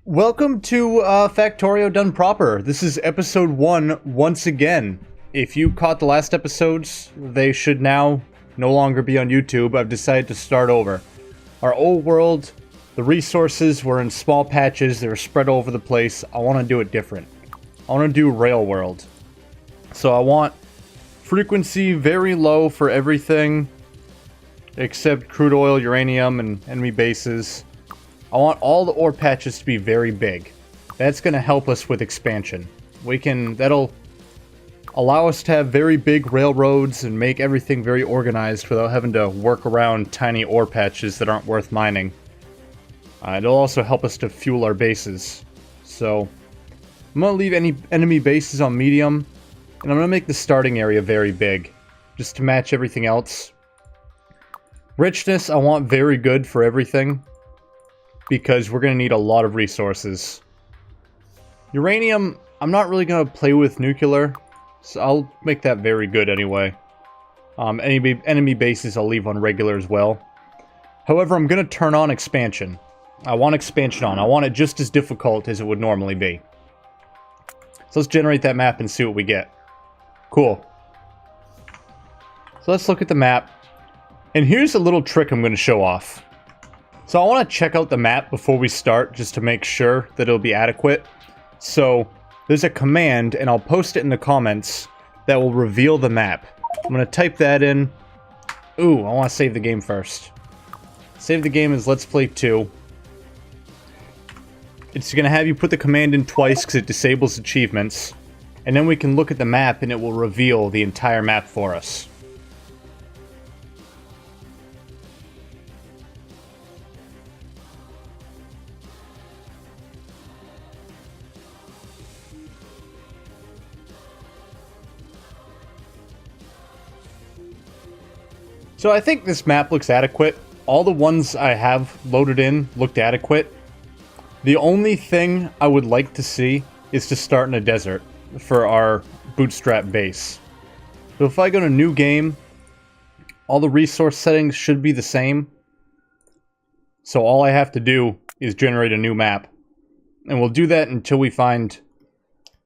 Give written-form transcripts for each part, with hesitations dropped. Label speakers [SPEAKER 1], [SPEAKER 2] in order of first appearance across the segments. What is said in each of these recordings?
[SPEAKER 1] Welcome to Factorio Done Proper. This is episode 1 once again. If you caught the last episodes, they should now no longer be on YouTube. I've decided to start over. Our old world, the resources were in small patches. They were spread all over the place. I want to do it different. I want to do rail world. So I want frequency very low for everything except crude oil, uranium, and enemy bases. I want all the ore patches to be very big. That's going to help us with expansion. That'll allow us to have very big railroads and make everything very organized without having to work around tiny ore patches that aren't worth mining. It'll also help us to fuel our bases. So, I'm going to leave any enemy bases on medium, and I'm going to make the starting area very big, just to match everything else. Richness, I want very good for everything, because we're going to need a lot of resources. Uranium, I'm not really going to play with nuclear, so I'll make that very good anyway. Enemy bases I'll leave on regular as well. However, I'm going to turn on expansion. I want expansion on. I want it just as difficult as it would normally be. So let's generate that map and see what we get. Cool. So let's look at the map. And here's a little trick I'm going to show off. So I want to check out the map before we start, just to make sure that it'll be adequate. So there's a command, and I'll post it in the comments, that will reveal the map. I'm going to type that in. Ooh, I want to save the game first. Save the game as Let's Play 2. It's going to have you put the command in twice because it disables achievements. And then we can look at the map and it will reveal the entire map for us. So I think this map looks adequate. All the ones I have loaded in looked adequate. The only thing I would like to see is to start in a desert for our bootstrap base. So if I go to new game, all the resource settings should be the same. So all I have to do is generate a new map. And we'll do that until we find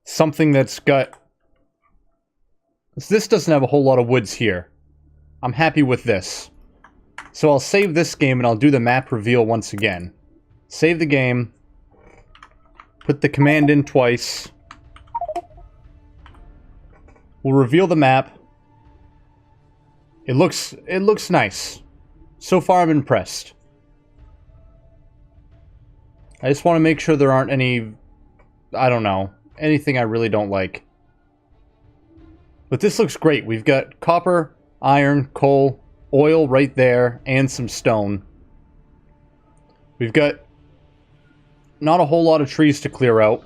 [SPEAKER 1] something that's got... This doesn't have a whole lot of woods here. I'm happy with this. So I'll save this game and I'll do the map reveal once again. Save the game. Put the command in twice. We'll reveal the map. It looks nice. So far I'm impressed. I just want to make sure there aren't any, I don't know, anything I really don't like. But this looks great. We've got copper, iron, coal, oil right there, and some stone. We've got not a whole lot of trees to clear out.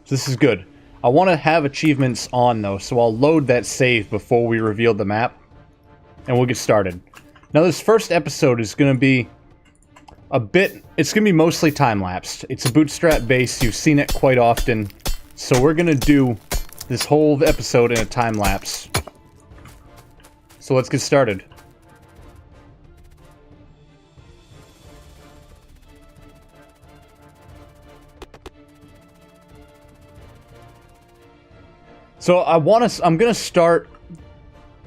[SPEAKER 1] So this is good. I want to have achievements on though, so I'll load that save before we reveal the map. And we'll get started. Now this first episode is going to be it's going to be mostly time-lapsed. It's a bootstrap base, you've seen it quite often. So we're going to do this whole episode in a time-lapse. So let's get started. So I'm going to start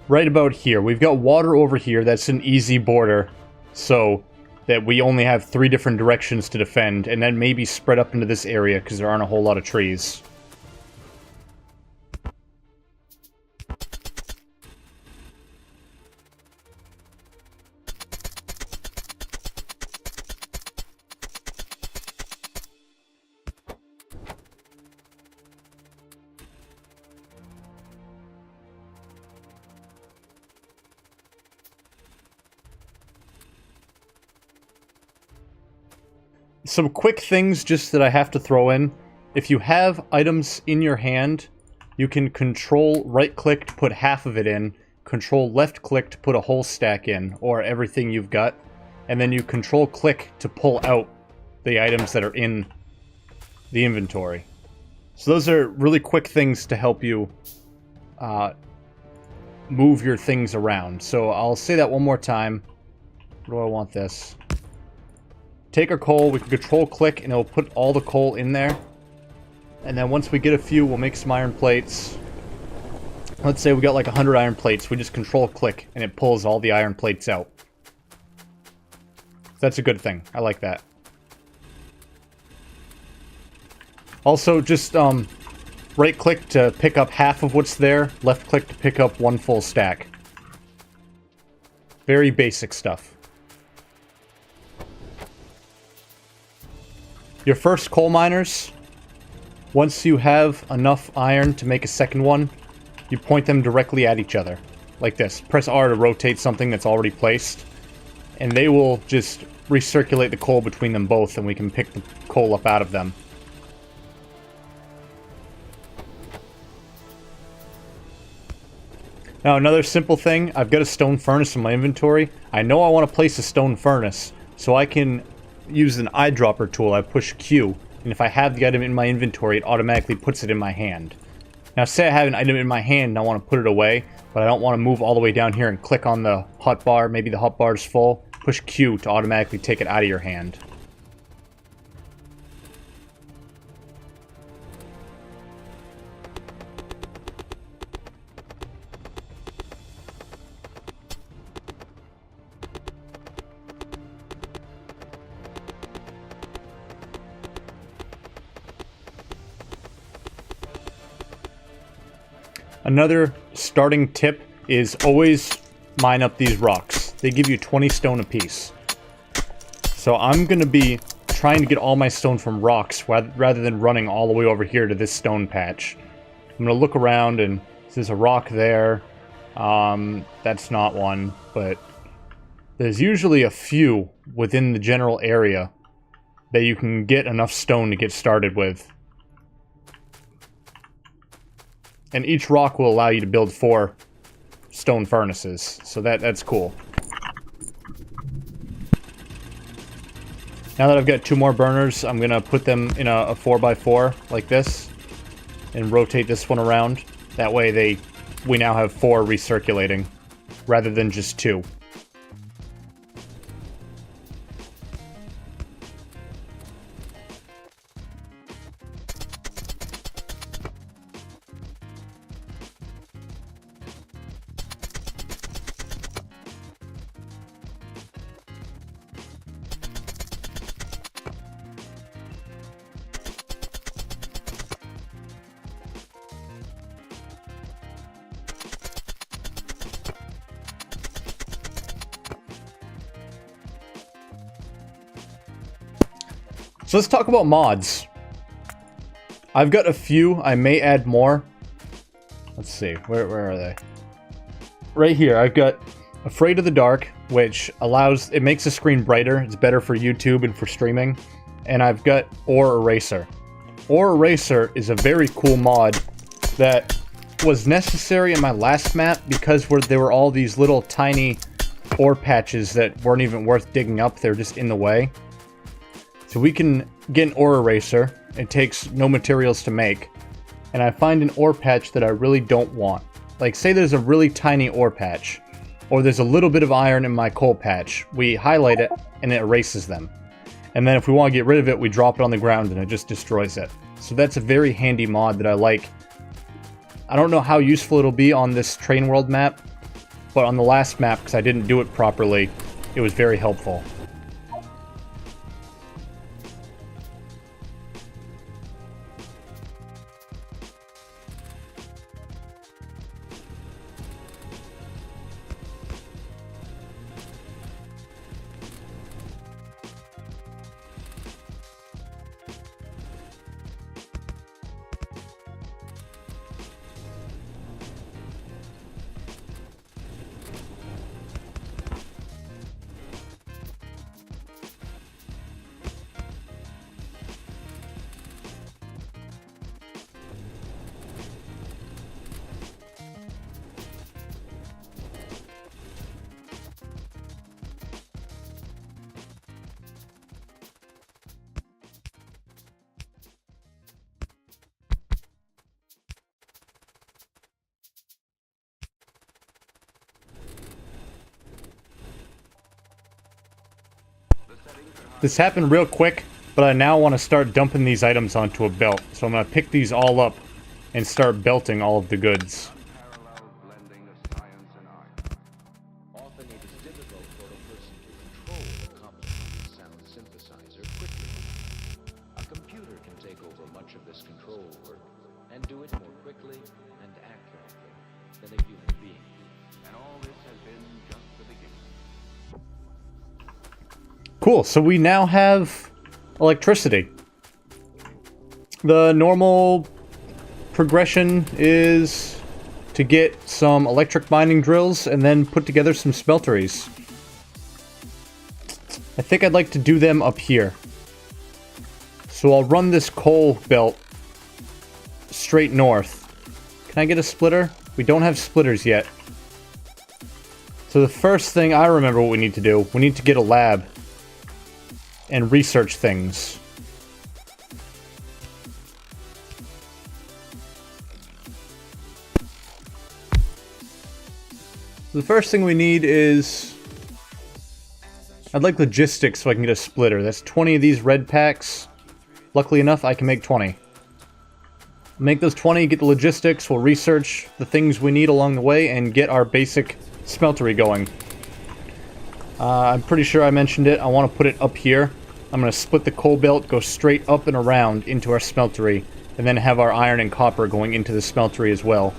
[SPEAKER 1] right about here. We've got water over here. That's an easy border. So that we only have 3 different directions to defend. And then maybe spread up into this area because there aren't a whole lot of trees. Some quick things just that I have to throw in. If you have items in your hand, you can control right-click to put half of it in, control left-click to put a whole stack in, or everything you've got, and then you control-click to pull out the items that are in the inventory. So those are really quick things to help you move your things around. So I'll say that one more time. Where do I want this? take our coal, we can control click, and it'll put all the coal in there. And then once we get a few, we'll make some iron plates. Let's say we got like 100 iron plates. We just control click, and it pulls all the iron plates out. That's a good thing. I like that. Also, just right click to pick up half of what's there. Left click to pick up one full stack. Very basic stuff. Your first coal miners, once you have enough iron to make a second one, you point them directly at each other, like this. Press R to rotate something that's already placed, and they will just recirculate the coal between them both, and we can pick the coal up out of them. Now, another simple thing, I've got a stone furnace in my inventory. I know I want to place a stone furnace, so I can use an eyedropper tool. I push Q, and if I have the item in my inventory, it automatically puts it in my hand. Now, say I have an item in my hand and I want to put it away, but I don't want to move all the way down here and click on the hotbar. Maybe the hotbar is full. Push Q to automatically take it out of your hand. Another starting tip is always mine up these rocks. They give you 20 stone apiece. So I'm going to be trying to get all my stone from rocks rather than running all the way over here to this stone patch. I'm going to look around and there's a rock there. That's not one, but there's usually a few within the general area that you can get enough stone to get started with. And each rock will allow you to build 4 stone furnaces, so that's cool. Now that I've got 2 more burners, I'm going to put them in a 4x4 like this, and rotate this one around. That way we now have 4 recirculating, rather than just 2. So let's talk about mods. I've got a few. I may add more. Let's see. Where are they? Right here. I've got Afraid of the Dark, which it makes the screen brighter. It's better for YouTube and for streaming. And I've got Ore Eraser. Ore Eraser is a very cool mod that was necessary in my last map because there were all these little tiny ore patches that weren't even worth digging up. They're just in the way. So we can get an ore eraser. It takes no materials to make. And I find an ore patch that I really don't want. Like, say there's a really tiny ore patch, or there's a little bit of iron in my coal patch. We highlight it, and it erases them. And then if we want to get rid of it, we drop it on the ground, and it just destroys it. So that's a very handy mod that I like. I don't know how useful it'll be on this Train World map, but on the last map, because I didn't do it properly, it was very helpful. This happened real quick, but I now want to start dumping these items onto a belt. So I'm going to pick these all up and start belting all of the goods.
[SPEAKER 2] Often it is difficult for a person to control a complicated sound synthesizer quickly. A computer can take over much of this control work and do it more quickly and accurately than a human being. And all this has been just the beginning.
[SPEAKER 1] Cool, so we now have electricity. The normal progression is to get some electric mining drills and then put together some smelteries. I think I'd like to do them up here. So I'll run this coal belt straight north. Can I get a splitter? We don't have splitters yet. So the first thing I remember what we need to do, we need to get a lab and research things. The first thing we need is... I'd like logistics so I can get a splitter. That's 20 of these red packs. Luckily enough, I can make 20. Make those 20, get the logistics, we'll research the things we need along the way, and get our basic smeltery going. I'm pretty sure I mentioned it. I want to put it up here. I'm going to split the coal belt, go straight up and around into our smeltery, and then have our iron and copper going into the smeltery as well.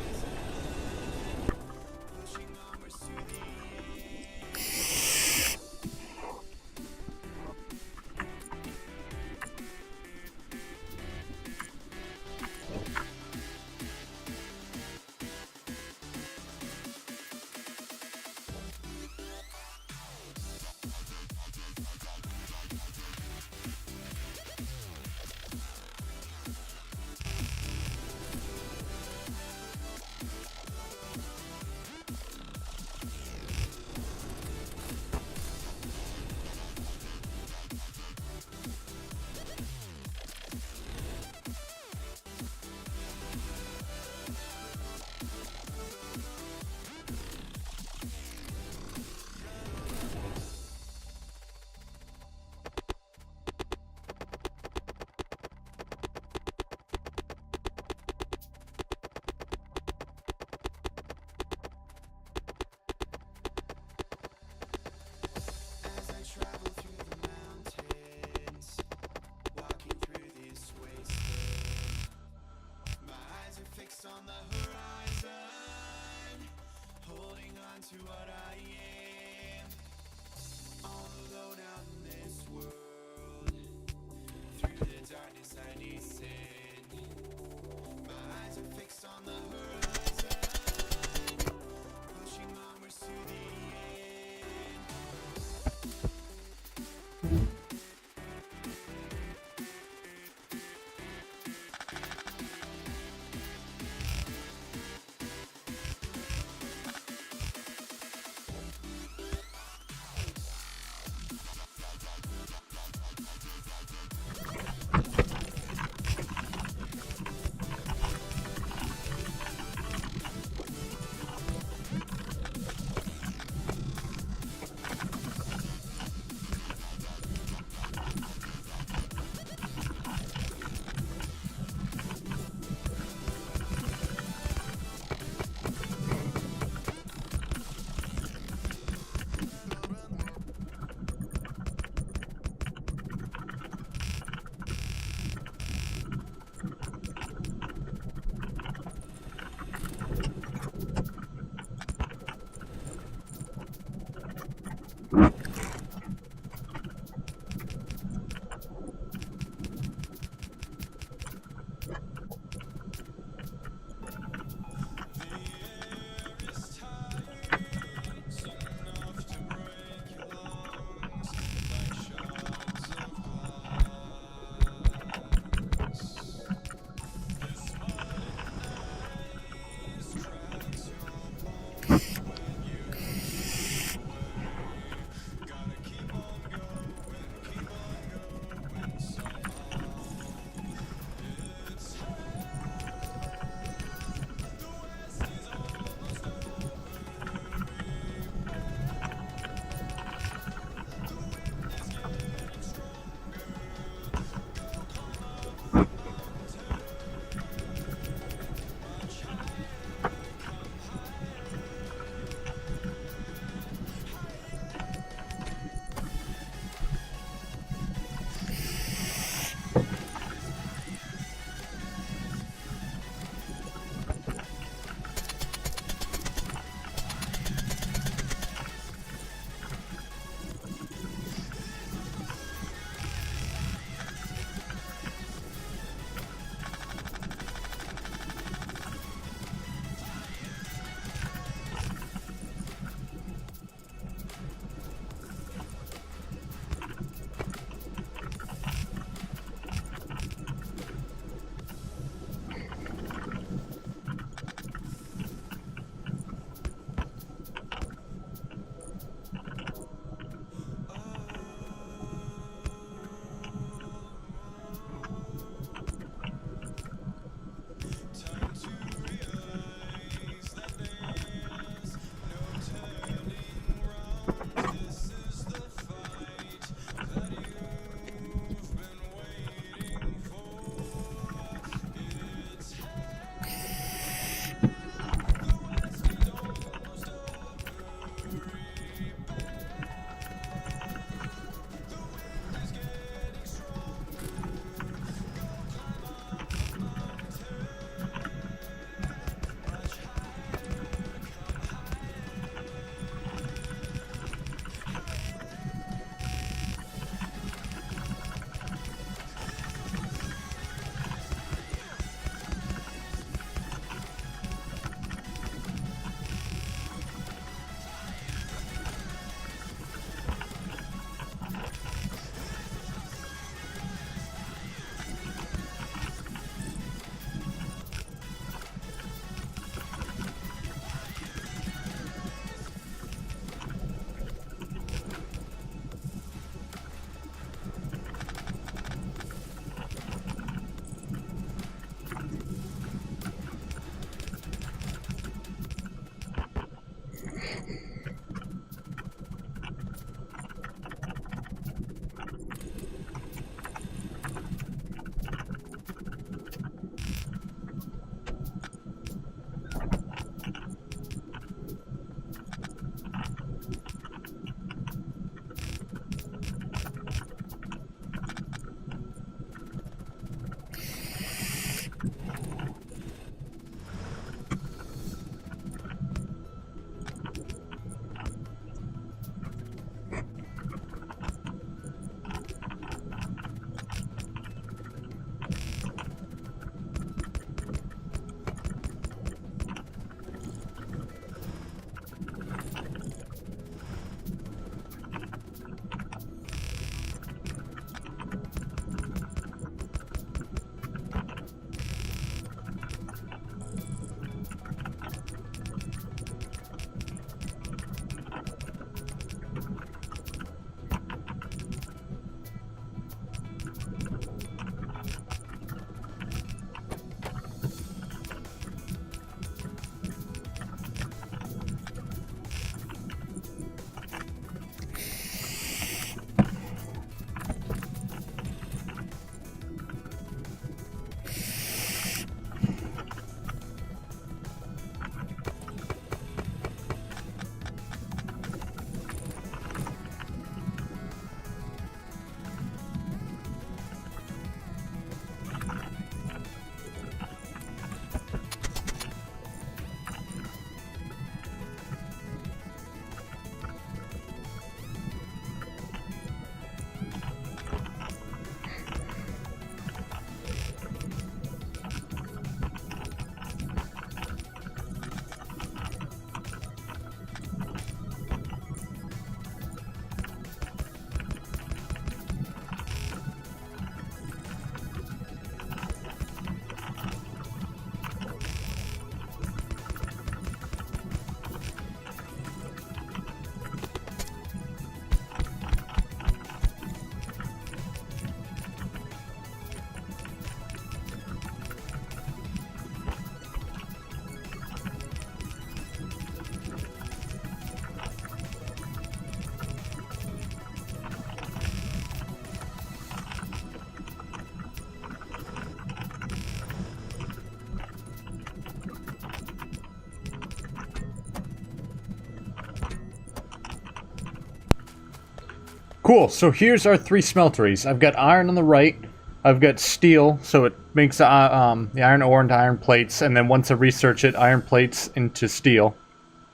[SPEAKER 1] Cool, so here's our 3 smelteries. I've got iron on the right, I've got steel, so it makes the iron ore into iron plates, and then once I research it, iron plates into steel.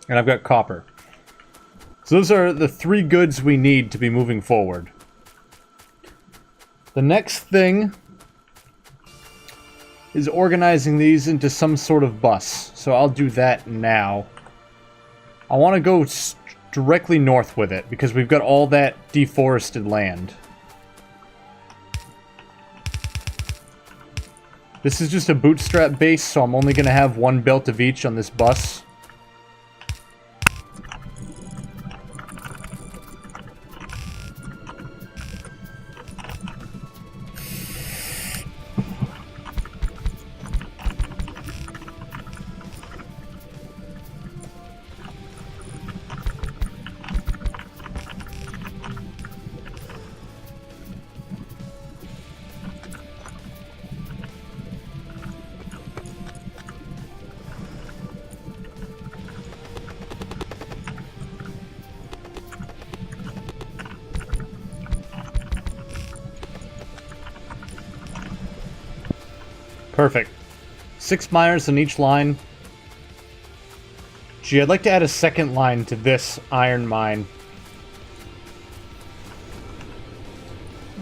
[SPEAKER 1] And I've got copper. So those are the 3 goods we need to be moving forward. The next thing is organizing these into some sort of bus. So I'll do that now. I want to go directly north with it, because we've got all that deforested land. This is just a bootstrap base, so I'm only going to have 1 belt of each on this bus. Perfect. 6 miners on each line. Gee, I'd like to add a second line to this iron mine.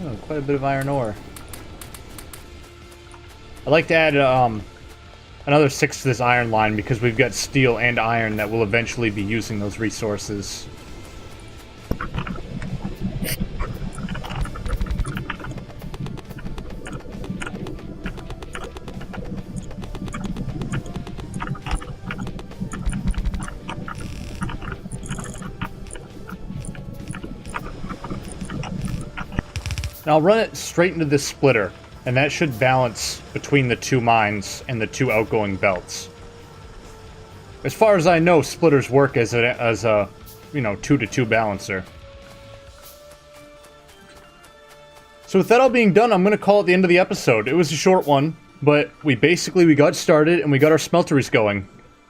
[SPEAKER 1] Oh, quite a bit of iron ore. I'd like to add another 6 to this iron line because we've got steel and iron that will eventually be using those resources. Now I'll run it straight into this splitter, and that should balance between the 2 mines and the 2 outgoing belts. As far as I know, splitters work as a 2-to-2 balancer. So with that all being done, I'm going to call it the end of the episode. It was a short one, but we got started and we got our smelteries going.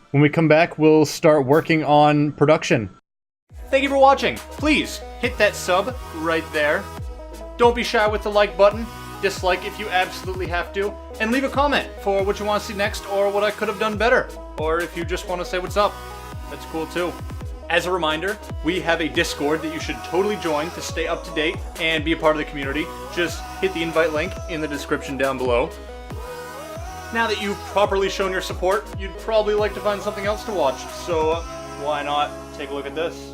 [SPEAKER 1] When we come back, we'll start working on production. Thank you for watching. Please hit that sub right there. Don't be shy with the like button, dislike if you absolutely have to, and leave a comment for what you want to see next or what I could have done better. Or if you just want to say what's up, that's cool too. As a reminder, we have a Discord that you should totally join to stay up to date and be a part of the community. Just hit the invite link in the description down below. Now that you've properly shown your support, you'd probably like to find something else to watch, so why not take a look at this?